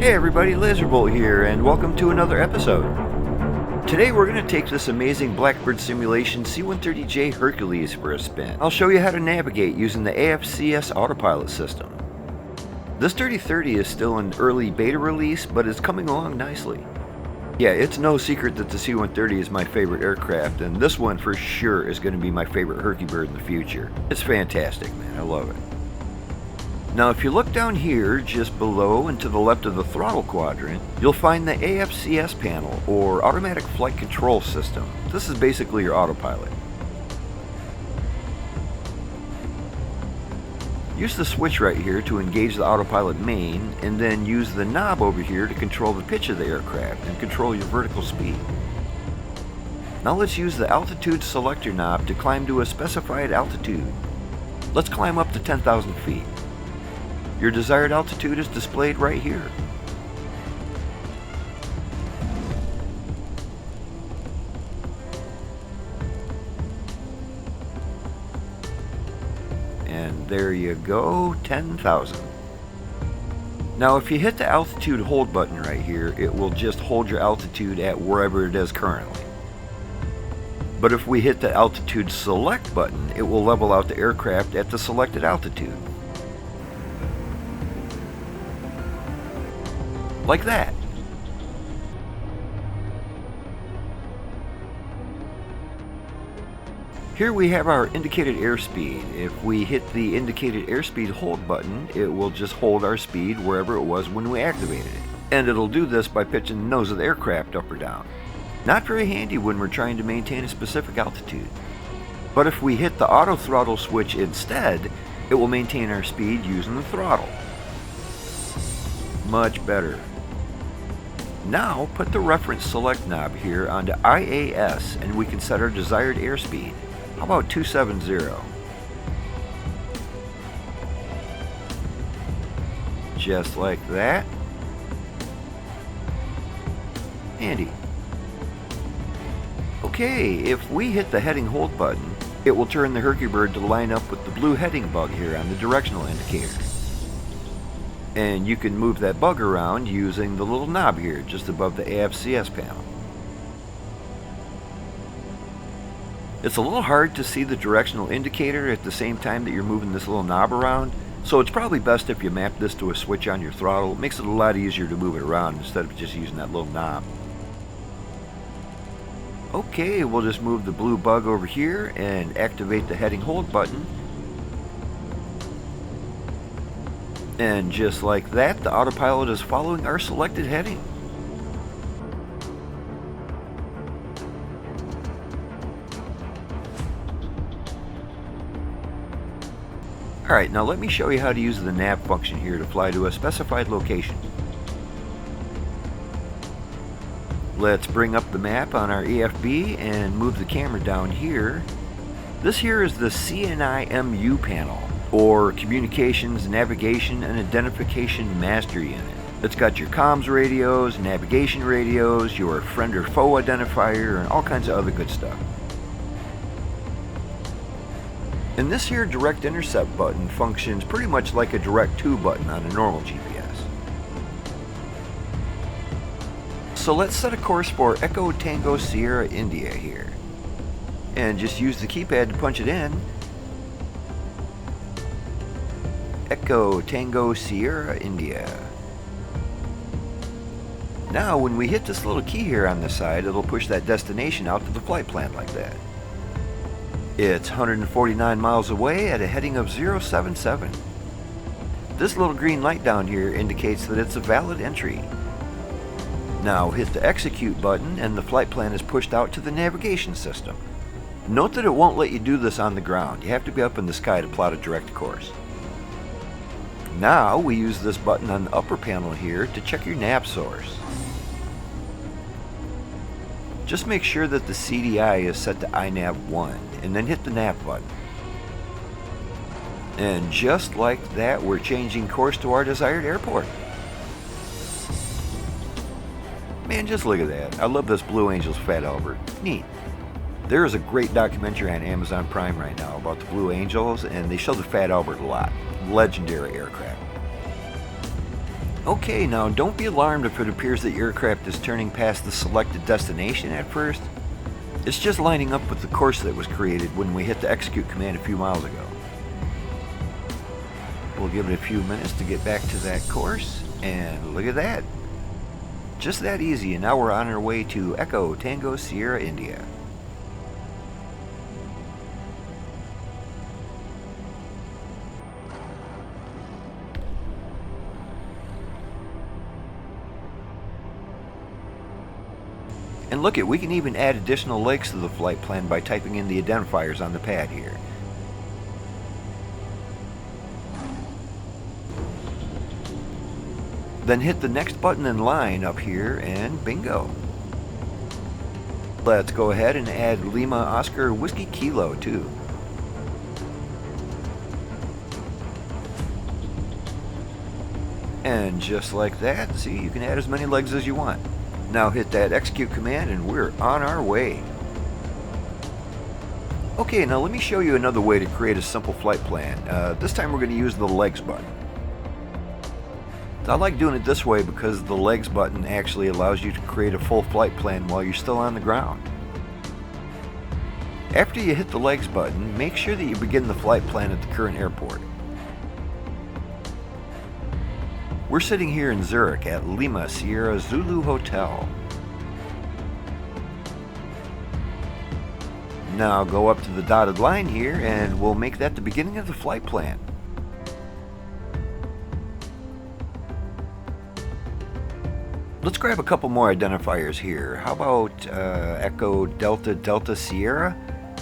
Hey everybody, Lazerbolt here, and welcome to another episode. Today we're going to take this amazing Blackbird simulation C-130J Hercules for a spin. I'll show you how to navigate using the AFCS Autopilot system. This 3030 is still in early beta release, but it's coming along nicely. Yeah, it's no secret that the C-130 is my favorite aircraft, and this one for sure is going to be my favorite Herky-bird in the future. It's fantastic, man, I love it. Now if you look down here, just below and to the left of the throttle quadrant, you'll find the AFCS panel, or Automatic Flight Control System. This is basically your autopilot. Use the switch right here to engage the autopilot main, and then use the knob over here to control the pitch of the aircraft and control your vertical speed. Now let's use the altitude selector knob to climb to a specified altitude. Let's climb up to 10,000 feet. Your desired altitude is displayed right here. And there you go, 10,000. Now if you hit the altitude hold button right here, it will just hold your altitude at wherever it is currently. But if we hit the altitude select button, it will level out the aircraft at the selected altitude. Like that. Here we have our indicated airspeed. If we hit the indicated airspeed hold button, it will just hold our speed wherever it was when we activated it. And it'll do this by pitching the nose of the aircraft up or down. Not very handy when we're trying to maintain a specific altitude. But if we hit the auto throttle switch instead, it will maintain our speed using the throttle. Much better. Now put the reference select knob here onto IAS and we can set our desired airspeed. How about 270? Just like that. Handy. Okay, if we hit the heading hold button, it will turn the Herky-bird to line up with the blue heading bug here on the directional indicator. And you can move that bug around using the little knob here just above the AFCS panel. It's a little hard to see the directional indicator at the same time that you're moving this little knob around, so it's probably best if you map this to a switch on your throttle. It makes it a lot easier to move it around instead of just using that little knob. Okay, we'll just move the blue bug over here and activate the heading hold button. And just like that, the autopilot is following our selected heading. Alright, now let me show you how to use the nav function here to fly to a specified location. Let's bring up the map on our EFB and move the camera down here. This here is the CNI-MU panel, or Communications, Navigation, and Identification Master Unit. It's got your comms radios, navigation radios, your friend or foe identifier, and all kinds of other good stuff. And this here direct intercept button functions pretty much like a direct to button on a normal GPS. So let's set a course for Echo Tango Sierra India here. And just use the keypad to punch it in. Echo Tango Sierra India. Now when we hit this little key here on the side, it'll push that destination out to the flight plan like that. It's 149 miles away at a heading of 077. This little green light down here indicates that it's a valid entry. Now hit the execute button and the flight plan is pushed out to the navigation system. Note that it won't let you do this on the ground. You have to be up in the sky to plot a direct course. Now we use this button on the upper panel here to check your nav source. Just make sure that the CDI is set to iNav 1 and then hit the nav button. And just like that, we're changing course to our desired airport. Man, just look at that. I love this Blue Angel's Fat Albert. Neat. There is a great documentary on Amazon Prime right now about the Blue Angels, and they show the Fat Albert a lot. Legendary aircraft. Okay, now don't be alarmed if it appears the aircraft is turning past the selected destination at first. It's just lining up with the course that was created when we hit the execute command a few miles ago. We'll give it a few minutes to get back to that course, and look at that. Just that easy, and now we're on our way to Echo Tango Sierra India. And look we can even add additional legs to the flight plan by typing in the identifiers on the pad here. Then hit the next button in line up here and bingo. Let's go ahead and add Lima Oscar Whiskey Kilo too. And just like that, see, you can add as many legs as you want. Now hit that execute command and we're on our way. Okay, now let me show you another way to create a simple flight plan. This time we're going to use the legs button. I like doing it this way because the legs button actually allows you to create a full flight plan while you're still on the ground. After you hit the legs button, make sure that you begin the flight plan at the current airport. We're sitting here in Zurich at Lima Sierra Zulu Hotel. Now go up to the dotted line here and we'll make that the beginning of the flight plan. Let's grab a couple more identifiers here. How about Echo Delta Delta Sierra?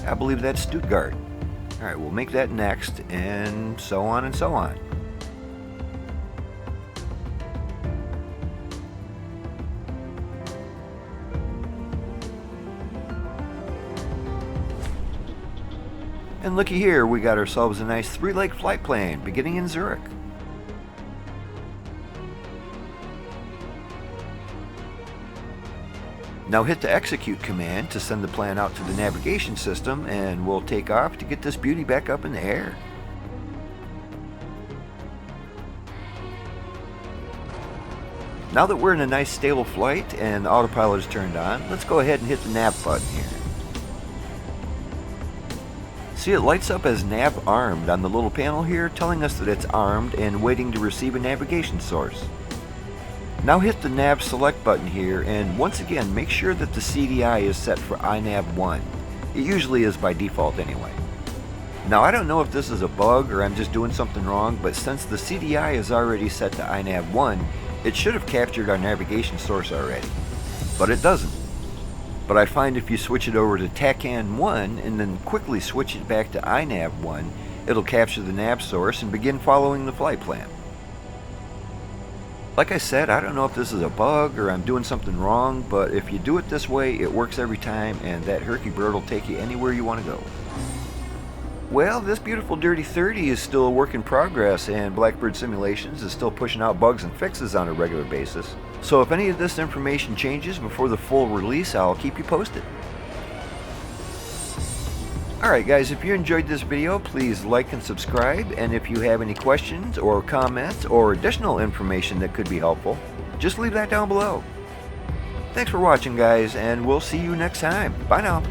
I believe that's Stuttgart. Alright, we'll make that next, and so on and so on. And looky here, we got ourselves a nice 3-leg flight plan beginning in Zurich. Now hit the execute command to send the plan out to the navigation system, and we'll take off to get this beauty back up in the air. Now that we're in a nice stable flight and the autopilot is turned on, let's go ahead and hit the nav button here. See, it lights up as nav armed on the little panel here, telling us that it's armed and waiting to receive a navigation source. Now hit the nav select button here, and once again make sure that the CDI is set for INAV1. It usually is by default anyway. Now I don't know if this is a bug or I'm just doing something wrong, but since the CDI is already set to INAV1, it should have captured our navigation source already. But it doesn't. But I find if you switch it over to TACAN 1 and then quickly switch it back to INAV1, it'll capture the nav source and begin following the flight plan. Like I said, I don't know if this is a bug or I'm doing something wrong, but if you do it this way, it works every time, and that Herky-bird will take you anywhere you want to go. Well, this beautiful Dirty 30 is still a work in progress, and Blackbird Simulations is still pushing out bugs and fixes on a regular basis. So if any of this information changes before the full release, I'll keep you posted. Alright guys, if you enjoyed this video, please like and subscribe, and if you have any questions or comments or additional information that could be helpful, just leave that down below. Thanks for watching guys, and we'll see you next time. Bye now.